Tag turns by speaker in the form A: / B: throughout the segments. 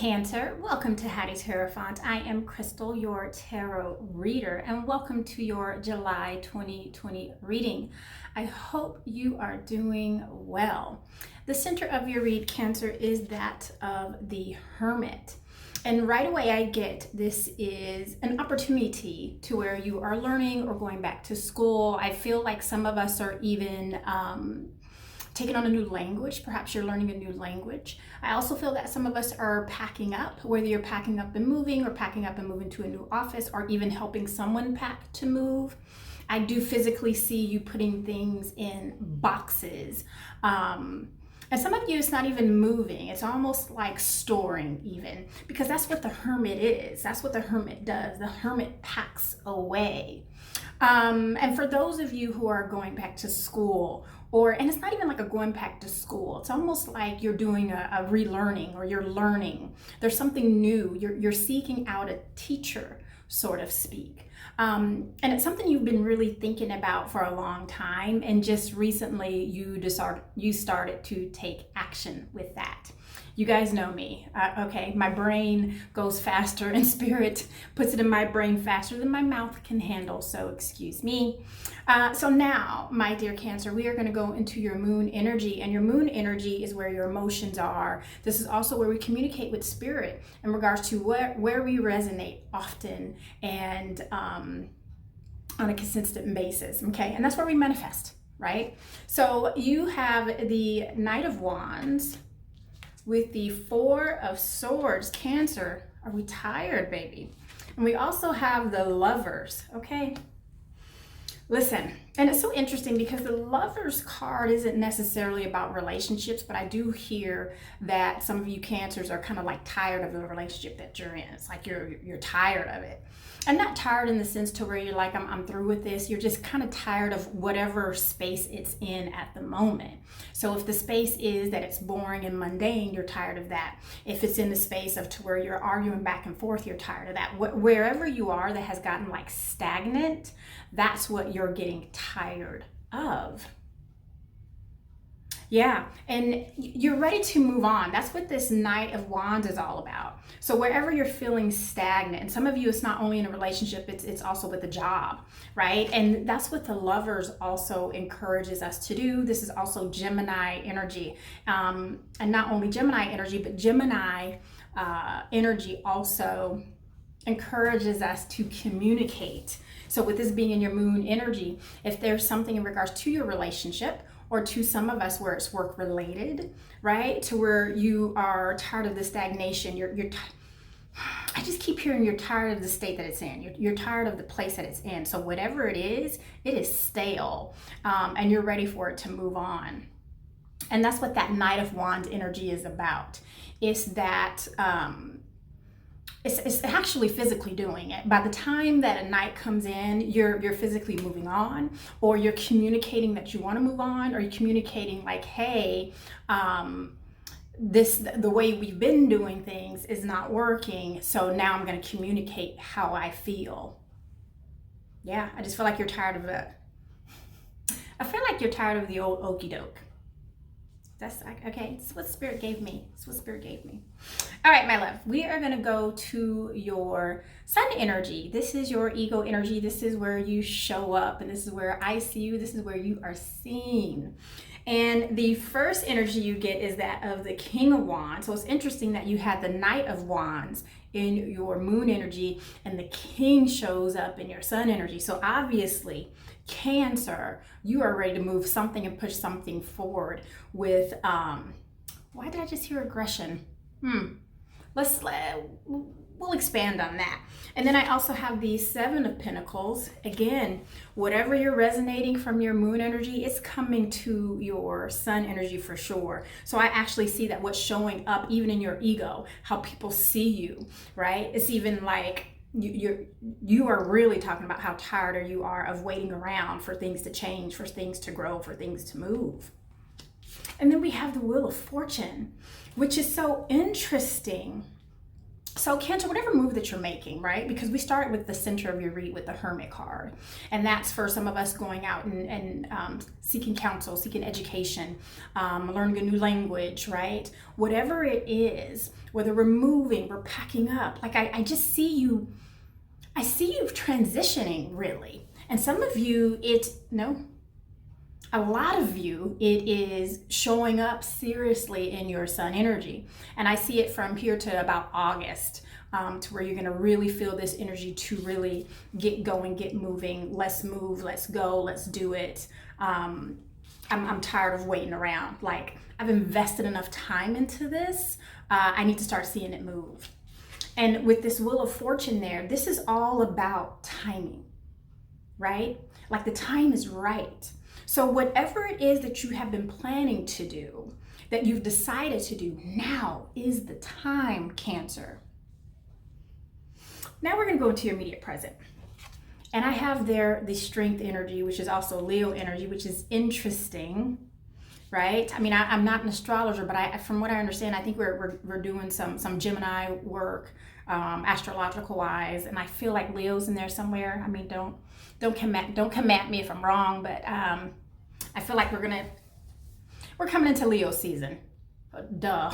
A: Cancer, welcome to Hattie's Hierophant. I am Crystal, your tarot reader, and welcome to your July 2020 reading. I hope you are doing well. The center of your read, Cancer, is that of the Hermit. And right away I get this is an opportunity to where you are learning or going back to school. I feel like some of us are even taking on a new language. Perhaps you're learning a new language. I also feel that some of us are packing up, whether you're packing up and moving or packing up and moving to a new office or even helping someone pack to move. I do physically see you putting things in boxes. And some of you, it's not even moving. It's almost like storing even, because that's what the Hermit is. That's what the Hermit does. The Hermit packs away. And for those of you who are going back to school, and it's not even like a going back to school, it's almost like you're doing a relearning or you're learning. There's something new. You're seeking out a teacher, sort of speak. And it's something you've been really thinking about for a long time, and just recently you started to take action with that. You guys know me, okay? My brain goes faster, and spirit puts it in my brain faster than my mouth can handle, so excuse me. So now, my dear Cancer, we are going to go into your moon energy, and your moon energy is where your emotions are. This is also where we communicate with spirit in regards to where we resonate often and on a consistent basis, okay? And that's where we manifest, right? So you have the Knight of Wands with the Four of Swords. Cancer, are we tired, baby? And we also have the Lovers, okay? Listen, and it's so interesting because the Lovers card isn't necessarily about relationships, but I do hear that some of you Cancers are kind of like tired of the relationship that you're in. It's like you're tired of it. And not tired in the sense to where you're like, I'm through with this. You're just kind of tired of whatever space it's in at the moment. So if the space is that it's boring and mundane, you're tired of that. If it's in the space of to where you're arguing back and forth, you're tired of that. Wherever you are that has gotten like stagnant, that's what you're getting tired of. Yeah, and you're ready to move on. That's what this Knight of Wands is all about. So wherever you're feeling stagnant, and some of you, it's not only in a relationship, it's also with a job, right? And that's what the Lovers also encourages us to do. This is also Gemini energy. And not only Gemini energy, but Gemini energy also encourages us to communicate. So with this being in your moon energy, if there's something in regards to your relationship, or to some of us where it's work related, right? To where you are tired of the stagnation. I just keep hearing you're tired of the state that it's in. You're tired of the place that it's in. So whatever it is stale, and you're ready for it to move on. And that's what that Knight of Wands energy is about. It's that, it's actually physically doing it. By the time that a night comes in, you're physically moving on, or you're communicating that you want to move on, or you're communicating like, hey, the way we've been doing things is not working, so now I'm going to communicate how I feel. Yeah, I just feel like you're tired of it. I feel like you're tired of the old okie doke. That's okay. It's what spirit gave me. It's what spirit gave me. All right, my love. We are going to go to your Sun energy. This is your ego energy. This is where you show up, and this is where I see you. This is where you are seen. And the first energy you get is that of the King of Wands. So it's interesting that you had the Knight of Wands in your moon energy, and the King shows up in your Sun energy. So obviously, Cancer, you are ready to move something and push something forward with, why did I just hear aggression? We'll expand on that. And then I also have the Seven of Pentacles. Again, whatever you're resonating from your moon energy, it's coming to your Sun energy for sure. So I actually see that what's showing up even in your ego, how people see you, right? It's even like, you are really talking about how tired you are of waiting around for things to change, for things to grow, for things to move. And then we have the Wheel of Fortune, which is so interesting. So Cancer, whatever move that you're making, right? Because we start with the center of your read with the Hermit card. And that's for some of us going out and seeking counsel, seeking education, learning a new language, right? Whatever it is, whether we're moving, we're packing up. Like I just see you, I see you transitioning really. And some of you, a lot of you, it is showing up seriously in your sun energy. And I see it from here to about August, to where you're going to really feel this energy to really get going, get moving. Let's move, let's go, let's do it. I'm tired of waiting around. Like, I've invested enough time into this. I need to start seeing it move. And with this Wheel of Fortune there, this is all about timing, right? Like the time is right. So whatever it is that you have been planning to do, that you've decided to do, now is the time, Cancer. Now we're going to go into your immediate present. And I have there the Strength energy, which is also Leo energy, which is interesting, right? I mean, I'm not an astrologer, but from what I understand, I think we're doing some Gemini work, astrological wise, and I feel like Leo's in there somewhere. I mean, don't come at me if I'm wrong, but I feel like we're coming into Leo season. Duh.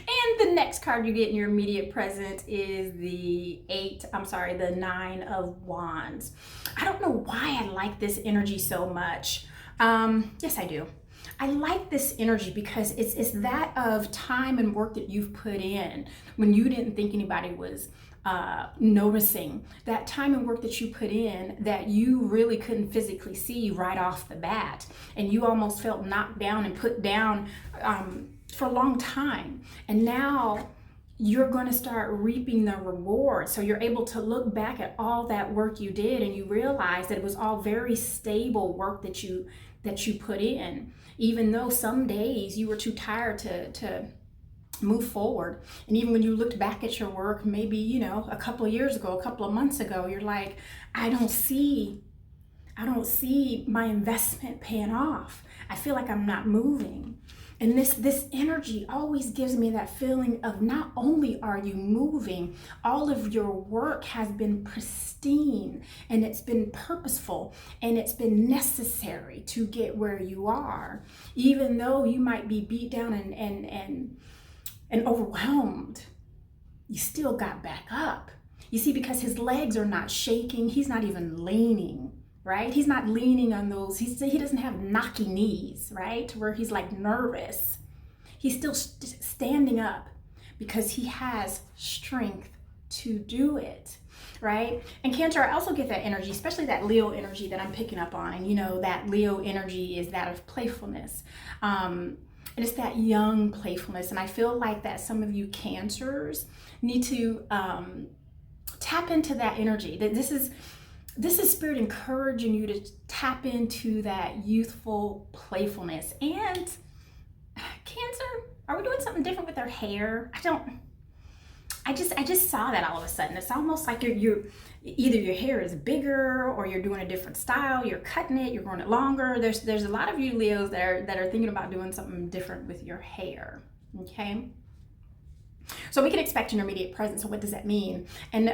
A: And the next card you get in your immediate present is the 9 of Wands. I don't know why I like this energy so much. Yes, I do. I like this energy because it's that of time and work that you've put in when you didn't think anybody was noticing. That time and work that you put in that you really couldn't physically see right off the bat, and you almost felt knocked down and put down for a long time. And now you're going to start reaping the reward. So you're able to look back at all that work you did, and you realize that it was all very stable work that you put in, even though some days you were too tired to move forward. And even when you looked back at your work, maybe, a couple of years ago, a couple of months ago, you're like, I don't see my investment paying off. I feel like I'm not moving. And this energy always gives me that feeling of not only are you moving, all of your work has been pristine and it's been purposeful and it's been necessary to get where you are. Even though you might be beat down and overwhelmed, you still got back up. You see, because his legs are not shaking, he's not even leaning. Right? He's not leaning on those. He doesn't have knocky knees, right? Where he's like nervous. He's still standing up because he has strength to do it, right? And Cancer, I also get that energy, especially that Leo energy that I'm picking up on. And that Leo energy is that of playfulness. And it's that young playfulness. And I feel like that some of you Cancers need to tap into that energy. That this is Spirit encouraging you to tap into that youthful playfulness. And Cancer, are we doing something different with our hair? I just saw that all of a sudden. It's almost like you're either your hair is bigger or you're doing a different style. You're cutting it, you're growing it longer. There's a lot of you Leos that are thinking about doing something different with your hair. Okay. So we can expect an immediate present. So what does that mean? And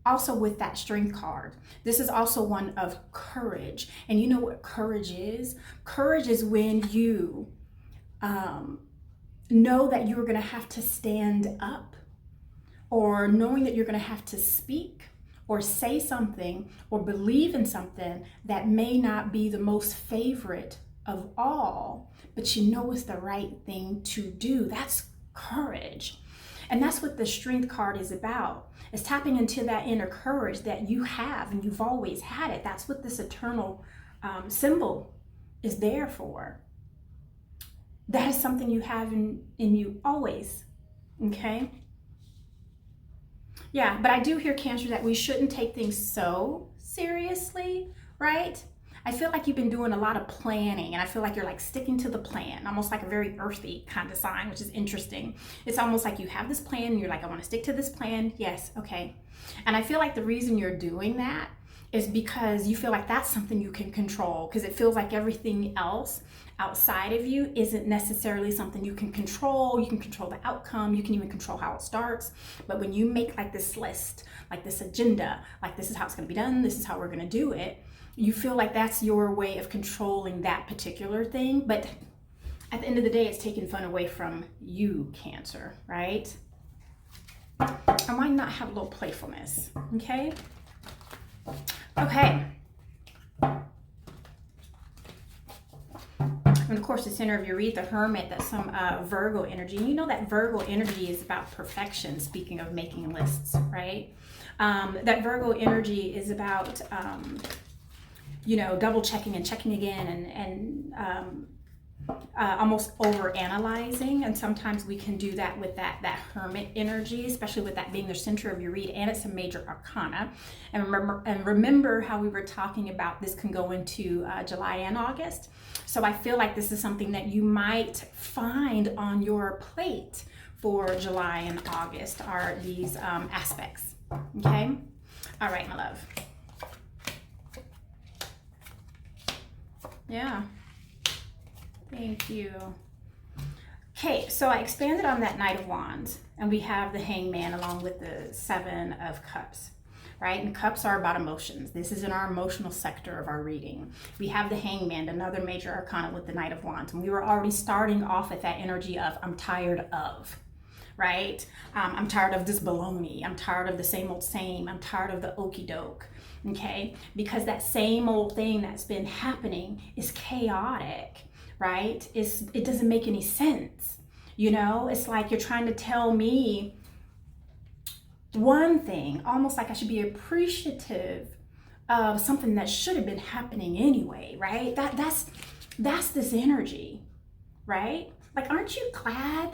A: also with that Strength card, this is also one of courage. And you know what courage is? Courage is when you know that you're going to have to stand up, or knowing that you're going to have to speak or say something or believe in something that may not be the most favorite of all, but you know it's the right thing to do. That's courage. And that's what the Strength card is about. It's tapping into that inner courage that you have and you've always had it. That's what this eternal symbol is there for. That is something you have in you always, okay? Yeah, but I do hear, Cancer, that we shouldn't take things so seriously, right? I feel like you've been doing a lot of planning, and I feel like you're like sticking to the plan, almost like a very earthy kind of sign, which is interesting. It's almost like you have this plan and you're like, I want to stick to this plan. Yes, okay. And I feel like the reason you're doing that is because you feel like that's something you can control, because it feels like everything else outside of you isn't necessarily something you can control. You can control the outcome, you can even control how it starts. But when you make like this list, like this agenda, like this is how it's going to be done, this is how we're going to do it, you feel like that's your way of controlling that particular thing. But at the end of the day, it's taking fun away from you, Cancer, right? And why not have a little playfulness? Okay. And of course, the center of your wreath, the Hermit, that's some Virgo energy. And you know that Virgo energy is about perfection, speaking of making lists, right? That Virgo energy is about, double checking and checking again and almost over analyzing. And sometimes we can do that with that Hermit energy, especially with that being the center of your read, and it's a major arcana. And remember how we were talking about this can go into July and August. So I feel like this is something that you might find on your plate for July and August, are these aspects. Okay. All right, my love. Yeah. Thank you. Okay, so I expanded on that Knight of Wands, and we have the Hangman along with the Seven of Cups, right? And cups are about emotions. This is in our emotional sector of our reading. We have the Hangman, another major arcana, with the Knight of Wands. And we were already starting off at that energy of I'm tired of, right? I'm tired of this baloney. I'm tired of the same old same. I'm tired of the okie doke. Okay, because that same old thing that's been happening is chaotic, right? It doesn't make any sense. It's like you're trying to tell me one thing, almost like I should be appreciative of something that should have been happening anyway, right? That's this energy, right? Like, aren't you glad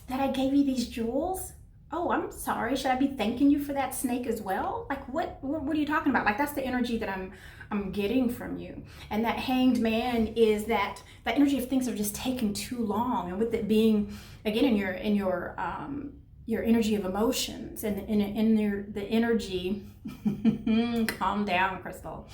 A: that I gave you these jewels? Oh, I'm sorry. Should I be thanking you for that snake as well? Like, what are you talking about? Like, that's the energy that I'm getting from you. And that Hanged Man is that energy of things are just taking too long. And with it being, again, in your energy of emotions and in the energy, calm down, Crystal.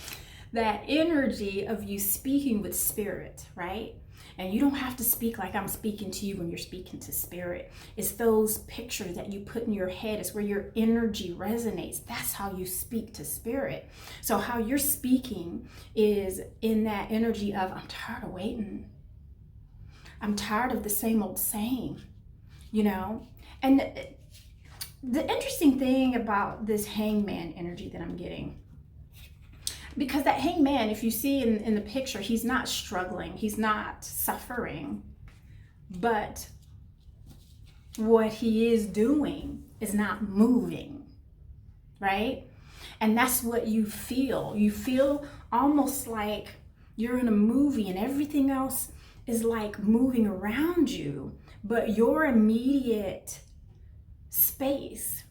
A: That energy of you speaking with spirit, right? And you don't have to speak like I'm speaking to you when you're speaking to spirit. It's those pictures that you put in your head. It's where your energy resonates. That's how you speak to spirit. So how you're speaking is in that energy of, I'm tired of waiting. I'm tired of the same old same, And the interesting thing about this Hangman energy that I'm getting, because that Hangman, if you see in the picture, he's not struggling, he's not suffering, but what he is doing is not moving, right? And that's what you feel. You feel almost like you're in a movie and everything else is like moving around you, but your immediate space,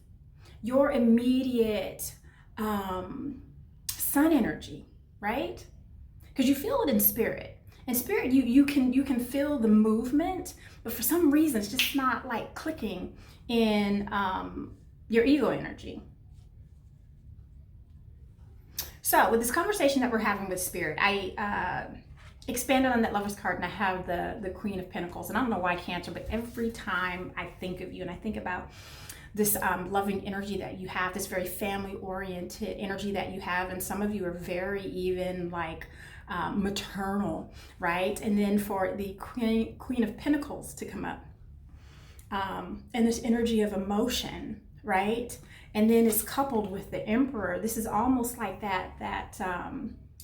A: your immediate sun energy, right? Because you feel it in spirit. In spirit, you can feel the movement, but for some reason, it's just not like clicking in your ego energy. So with this conversation that we're having with spirit, I expanded on that Lover's card, and I have the Queen of Pentacles. And I don't know why, Cancer, but every time I think of you and I think about this loving energy that you have, this very family-oriented energy that you have, and some of you are very even like maternal, right? And then for the Queen of Pentacles to come up, and this energy of emotion, right? And then it's coupled with the Emperor. This is almost like that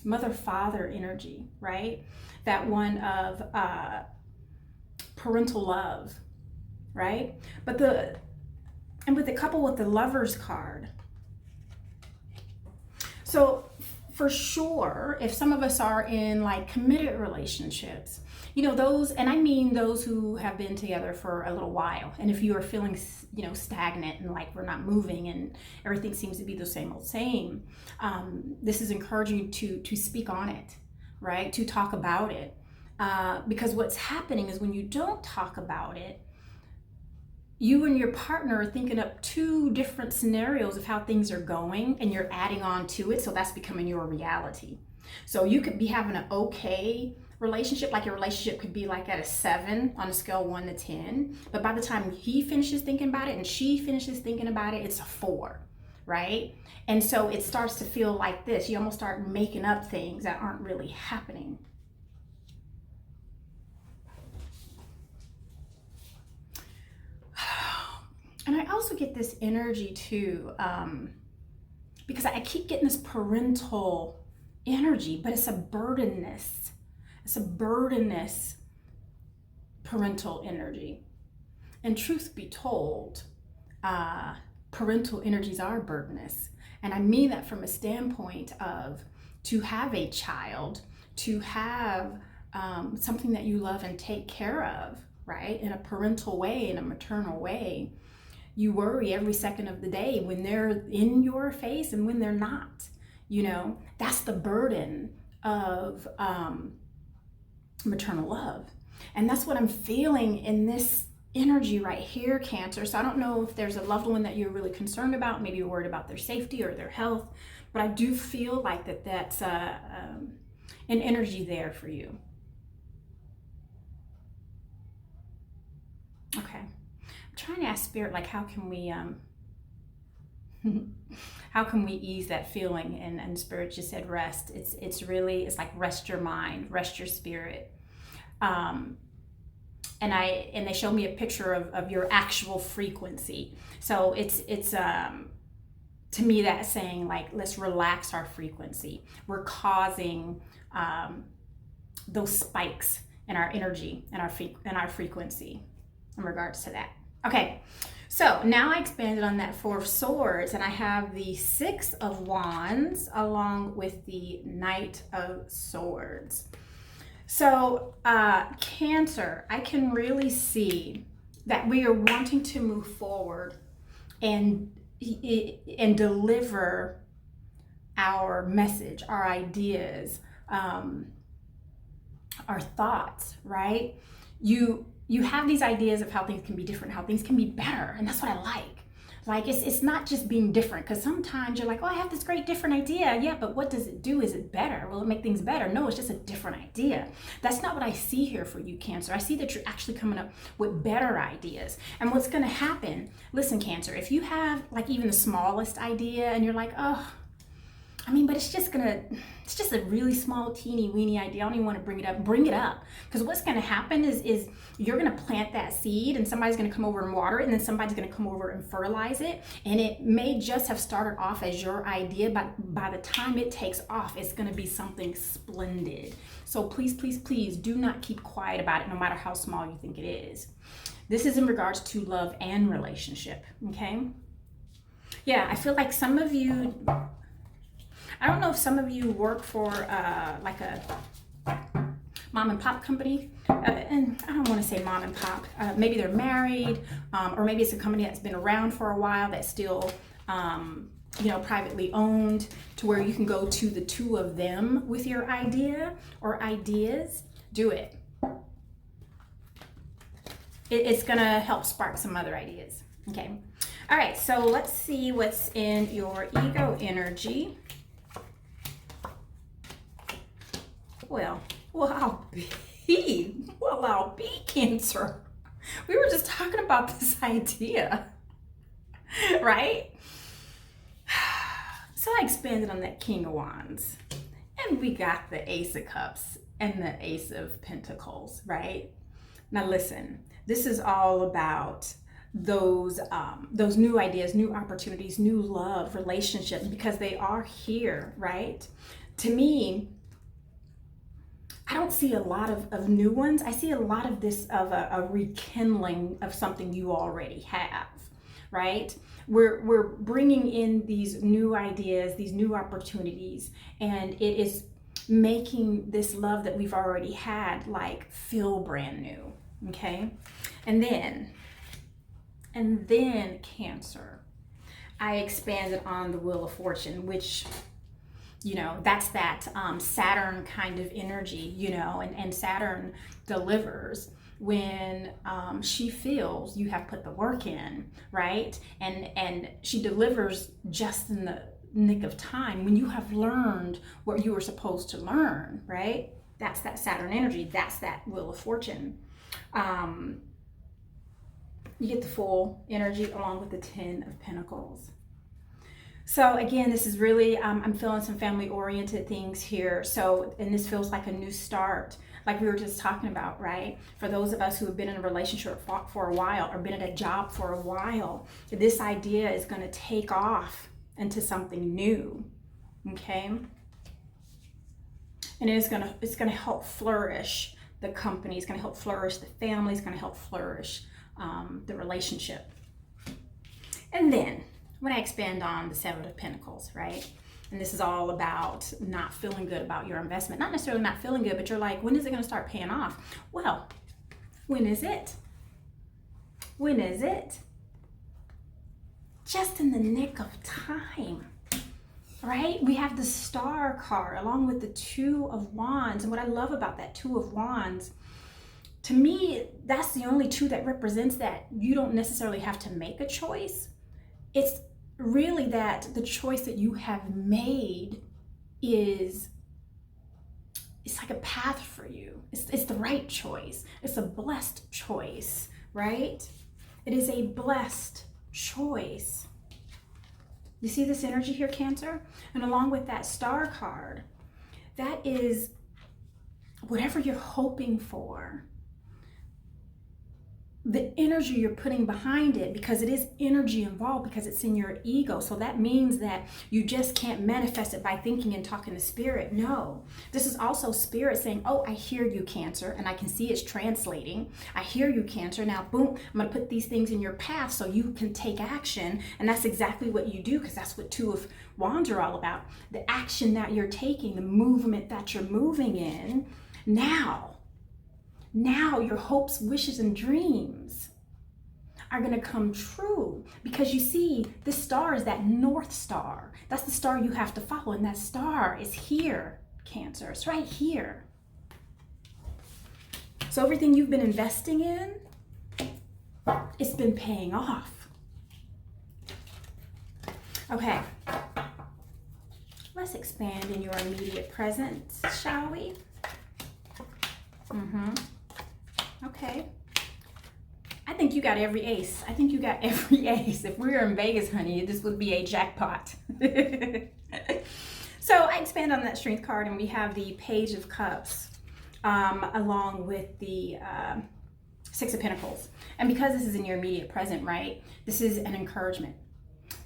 A: mother-father energy, right? That one of parental love, right? And with the couple with the Lover's card. So for sure, if some of us are in like committed relationships, those, and I mean those who have been together for a little while. And if you are feeling, stagnant and like we're not moving and everything seems to be the same old same, this is encouraging you to speak on it, right? To talk about it. Because what's happening is when you don't talk about it, you and your partner are thinking up two different scenarios of how things are going, and you're adding on to it, so that's becoming your reality. So you could be having an okay relationship, like your relationship could be like at a 7 on a scale 1 to 10, but by the time he finishes thinking about it and she finishes thinking about it, it's a 4, right? And so it starts to feel like this. You almost start making up things that aren't really happening. And I also get this energy too, because I keep getting this parental energy, but it's a burdenness. It's a burdenness parental energy. And truth be told, parental energies are burdenness. And I mean that from a standpoint of, to have a child, to have something that you love and take care of, right? In a parental way, in a maternal way. You worry every second of the day when they're in your face and when they're not. You know, that's the burden of maternal love. And that's what I'm feeling in this energy right here, Cancer. So I don't know if there's a loved one that you're really concerned about. Maybe you're worried about their safety or their health. But I do feel like that's an energy there for you. Okay. Trying to ask Spirit, like, how can we ease that feeling? And Spirit just said rest. It's like rest your mind, rest your spirit. And they showed me a picture of your actual frequency. So it's to me that's saying, like, let's relax our frequency. We're causing those spikes in our energy and our frequency in regards to that. Okay, so now I expanded on that 4 of Swords, and I have the 6 of Wands along with the Knight of Swords. So Cancer, I can really see that we are wanting to move forward and deliver our message, our ideas, our thoughts, right? You have these ideas of how things can be different, how things can be better, and that's what I like. Like, it's not just being different, because sometimes you're like, oh, I have this great different idea. Yeah, but what does it do? Is it better? Will it make things better? No, it's just a different idea. That's not what I see here for you, Cancer. I see that you're actually coming up with better ideas. And what's going to happen, listen, Cancer, if you have like even the smallest idea and you're like, oh, I mean, but it's just a really small, teeny weeny idea. I don't even want to bring it up. Because what's going to happen is you're going to plant that seed, and somebody's going to come over and water it, and then somebody's going to come over and fertilize it. And it may just have started off as your idea, but by the time it takes off, it's going to be something splendid. So please, please, please do not keep quiet about it, no matter how small you think it is. This is in regards to love and relationship, okay? Yeah, I feel like some of you, I don't know if some of you work for like a mom and pop company, and I don't want to say mom and pop. Maybe they're married, or maybe it's a company that's been around for a while that's still, privately owned, to where you can go to the 2 of them with your idea or ideas. Do it. It's gonna help spark some other ideas. Okay. All right. So let's see what's in your ego energy. Well, I'll be Cancer. We were just talking about this idea, right? So I expanded on that King of Wands, and we got the Ace of Cups and the Ace of Pentacles, right? Now listen, this is all about those new ideas, new opportunities, new love, relationships, because they are here, right? To me, I don't see a lot of new ones. I see a lot of this of a rekindling of something you already have, right? We're bringing in these new ideas, these new opportunities, and it is making this love that we've already had like feel brand new, okay? And then Cancer, I expanded on the Wheel of Fortune, which, that's that Saturn kind of energy, and Saturn delivers. when she feels you have put the work in, right? And she delivers just in the nick of time when you have learned what you were supposed to learn, right? That's that Saturn energy. That's that Wheel of Fortune. You get the full energy along with the 10 of Pentacles. So again, this is really, I'm feeling some family oriented things here. So, and this feels like a new start, like we were just talking about, right? For those of us who have been in a relationship for a while or been at a job for a while, this idea is going to take off into something new, okay? And it's going to help flourish the company. It's going to help flourish the family. It's going to help flourish the relationship. And then when I expand on the 7 of Pentacles, right? And this is all about not feeling good about your investment. Not necessarily not feeling good, but you're like, when is it going to start paying off? Well, when is it? When is it? Just in the nick of time, right? We have the Star card along with the 2 of Wands. And what I love about that 2 of Wands, to me, that's the only 2 that represents that you don't necessarily have to make a choice. It's really that the choice that you have made is, it's like a path for you. It's the right choice. It's a blessed choice, right? It is a blessed choice. You see this energy here, Cancer? And along with that Star card, that is whatever you're hoping for, the energy you're putting behind it, because it is energy involved, because it's in your ego. So that means that you just can't manifest it by thinking and talking to spirit. No, this is also spirit saying, oh, I hear you, Cancer, and I can see it's translating. I hear you, Cancer. Now, boom, I'm going to put these things in your path so you can take action. And that's exactly what you do, because that's what 2 of Wands are all about. The action that you're taking, the movement that you're moving in. Now your hopes, wishes, and dreams are going to come true, because you see, this star is that North Star. That's the star you have to follow, and that star is here, Cancer. It's right here. So everything you've been investing in, it's been paying off. Okay. Let's expand in your immediate present, shall we? Okay. I think you got every ace. I think you got every ace. If we were in Vegas, honey, this would be a jackpot. So I expand on that Strength card, and we have the Page of Cups along with the 6 of Pentacles. And because this is in your immediate present, right, this is an encouragement.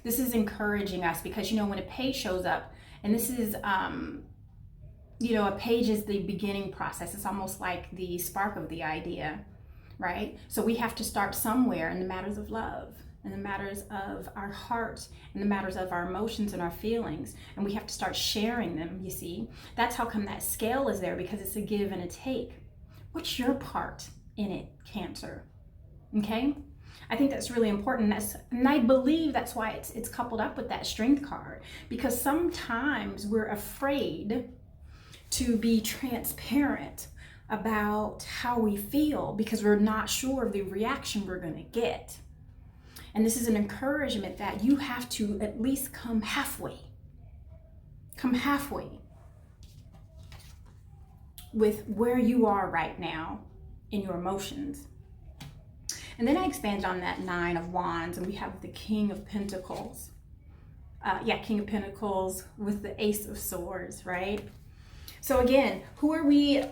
A: This is encouraging us, because, you know, when a page shows up, and this is, you know, a page is the beginning process. It's almost like the spark of the idea, right? So we have to start somewhere in the matters of love, in the matters of our heart, in the matters of our emotions and our feelings. And we have to start sharing them, you see. That's how come that scale is there, because it's a give and a take. What's your part in it, Cancer? Okay? I think that's really important. And I believe that's why it's coupled up with that Strength card, because sometimes we're afraid to be transparent about how we feel, because we're not sure of the reaction we're going to get. And this is an encouragement that you have to at least come halfway. Come halfway with where you are right now in your emotions. And then I expand on that 9 of Wands, and we have the King of Pentacles. King of Pentacles with the Ace of Swords, right? So again, who are we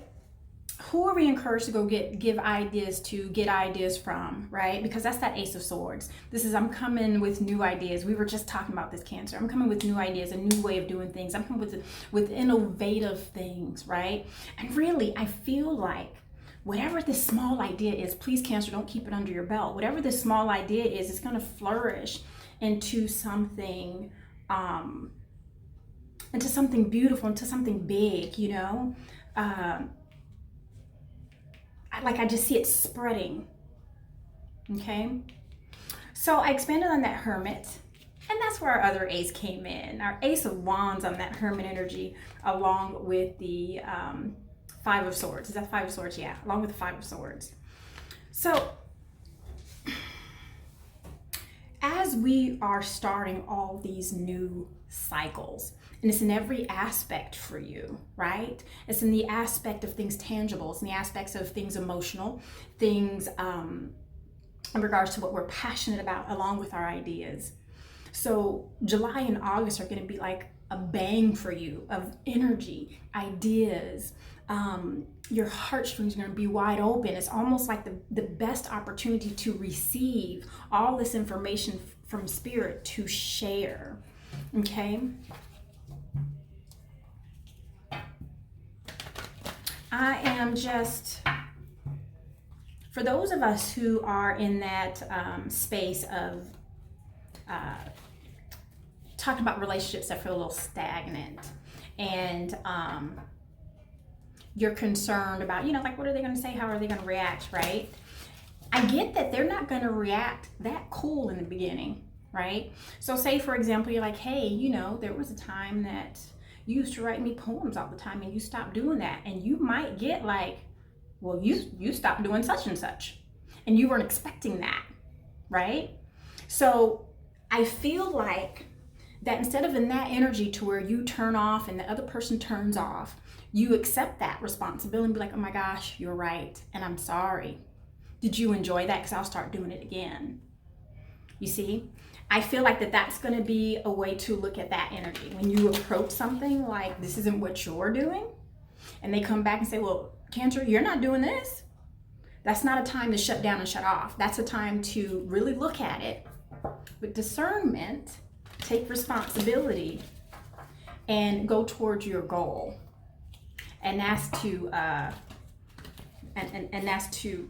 A: encouraged to go give ideas to, get ideas from, right? Because that's that Ace of Swords. This is, I'm coming with new ideas. We were just talking about this, Cancer. I'm coming with new ideas, a new way of doing things. I'm coming with innovative things, right? And really, I feel like whatever this small idea is, please, Cancer, don't keep it under your belt. Whatever this small idea is, it's going to flourish into something beautiful, into something big, you know? I just see it spreading, okay? So I expanded on that Hermit, and that's where our other ace came in. Our Ace of Wands on that Hermit energy, along with the 5 of Swords. Is that 5 of Swords? Yeah, along with the 5 of Swords. So as we are starting all these new cycles, and it's in every aspect for you, right? It's in the aspect of things tangible, it's in the aspects of things emotional, things in regards to what we're passionate about, along with our ideas. So July and August are going to be like a bang for you of energy, ideas. Your heartstrings are going to be wide open. It's almost like the best opportunity to receive all this information from spirit to share. Okay. I am just, for those of us who are in that space of talking about relationships that feel a little stagnant, and you're concerned about, like, what are they going to say? How are they going to react, right? I get that they're not going to react that cool in the beginning, right? So say, for example, you're like, hey, there was a time that you used to write me poems all the time and you stopped doing that. And you might get like, well, you stopped doing such and such. And you weren't expecting that, right? So I feel like that instead of in that energy to where you turn off and the other person turns off, you accept that responsibility and be like, oh my gosh, you're right. And I'm sorry. Did you enjoy that? Because I'll start doing it again. You see? I feel like that's going to be a way to look at that energy. When you approach something like, this isn't what you're doing, and they come back and say, well, Cancer, you're not doing this. That's not a time to shut down and shut off. That's a time to really look at it with discernment, take responsibility, and go towards your goal. And that's to, and that's to,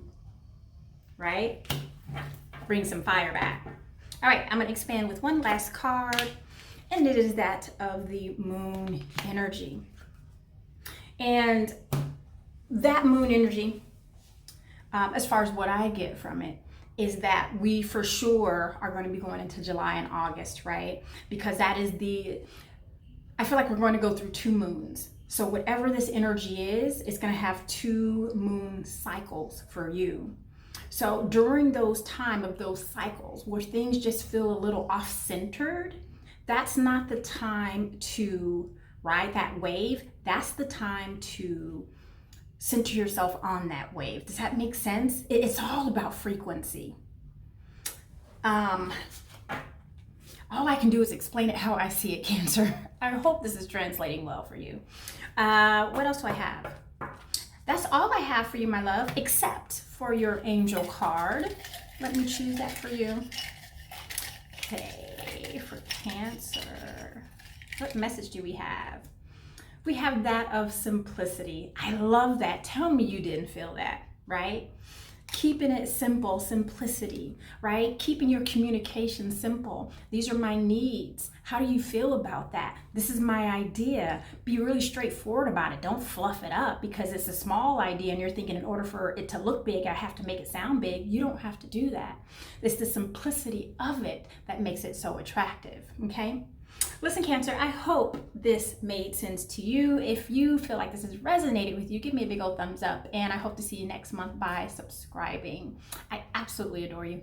A: right? Bring some fire back. All right, I'm going to expand with one last card, and it is that of the moon energy. And that moon energy, as far as what I get from it, is that we for sure are going to be going into July and August, right? Because that is I feel like we're going to go through 2 moons. So whatever this energy is, it's going to have 2 moon cycles for you. So during those cycles where things just feel a little off-centered, that's not the time to ride that wave. That's the time to center yourself on that wave. Does that make sense? It's all about frequency. All I can do is explain it how I see it, Cancer. I hope this is translating well for you. What else do I have? That's all I have for you, my love, except for your angel card. Let me choose that for you. Okay, for Cancer. What message do we have? We have that of simplicity. I love that. Tell me you didn't feel that, right? Keeping it simple, simplicity, right? Keeping your communication simple. These are my needs. How do you feel about that? This is my idea. Be really straightforward about it. Don't fluff it up because it's a small idea and you're thinking in order for it to look big, I have to make it sound big. You don't have to do that. It's the simplicity of it that makes it so attractive, okay? Listen, Cancer, I hope this made sense to you. If you feel like this has resonated with you, give me a big old thumbs up, and I hope to see you next month by subscribing. I absolutely adore you.